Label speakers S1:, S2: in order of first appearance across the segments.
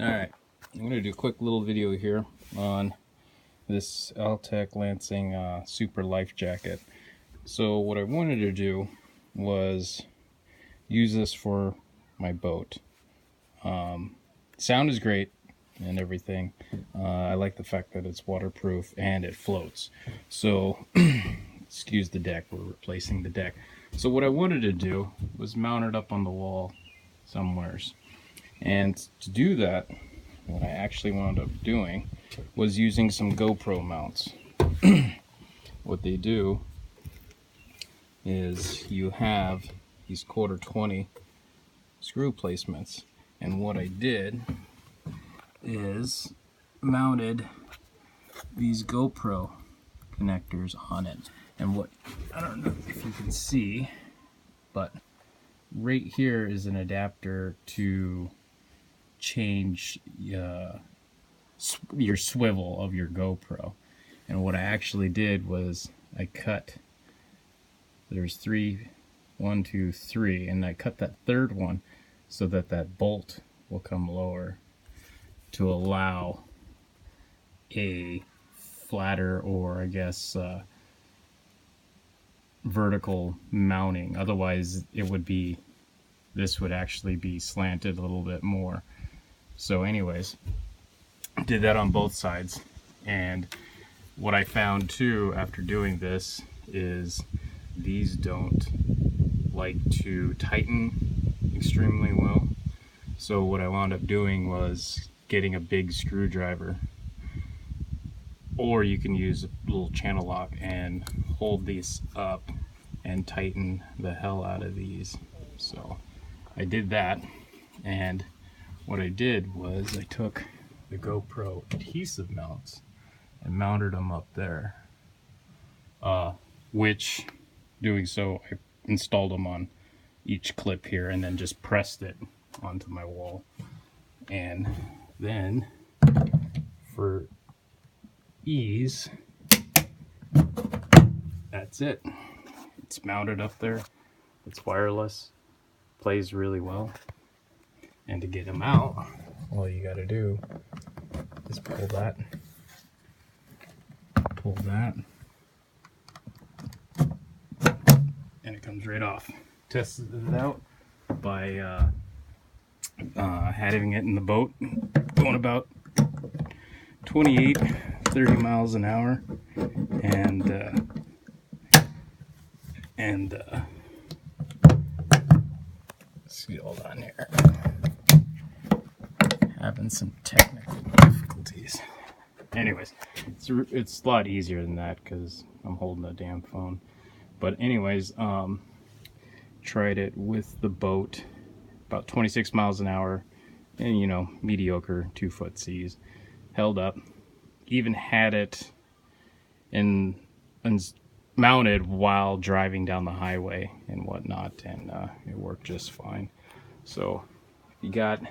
S1: Alright, I'm going to do a quick little video here on this ALTEC Lansing Super Life Jacket. So what I wanted to do was use this for my boat. Sound is great and everything. I like the fact that it's waterproof and it floats. So, excuse the deck, we're replacing the deck. So what I wanted to do was mount it up on the wall somewheres. And to do that, what I actually wound up doing was using some GoPro mounts. What they do is you have these 1/4-20 screw placements, and what I did is mounted these GoPro connectors on it. And what, I don't know if you can see, but right here is an adapter to change your swivel of your GoPro. And what I actually did was I cut, there's 3, 1, 2, 3, and I cut that third one so that that bolt will come lower to allow a flatter, or I guess vertical mounting. Otherwise it would be, this would actually be slanted a little bit more. So anyways, did that on both sides. And what I found too after doing this is these don't like to tighten extremely well. So what I wound up doing was getting a big screwdriver, or you can use a little channel lock and hold these up and tighten the hell out of these. So I did that, and what I did was I took the GoPro adhesive mounts and mounted them up there, which doing so I installed them on each clip here and then just pressed it onto my wall. And then for ease, that's it. It's mounted up there. It's wireless, plays really well. And to get them out, all you gotta do is pull that, and it comes right off. Tested it out by having it in the boat going about 28-30 miles an hour, and hold on here, having some technical difficulties. Anyways, it's a lot easier than that because I'm holding a damn phone. But anyways, tried it with the boat, about 26 miles an hour, and you know, mediocre 2-foot seas, held up. Even had it in mounted while driving down the highway and whatnot, and it worked just fine. So if you got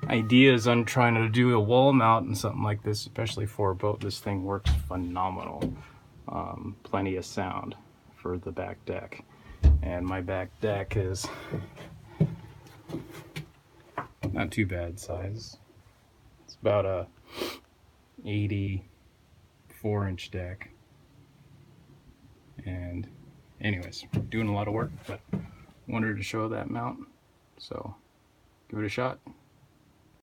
S1: ideas on trying to do a wall mount and something like this, especially for a boat, this thing works phenomenal. Plenty of sound for the back deck, and my back deck is not too bad size. It's about a 84-inch deck. And anyways, doing a lot of work, but wanted to show that mount, so give it a shot.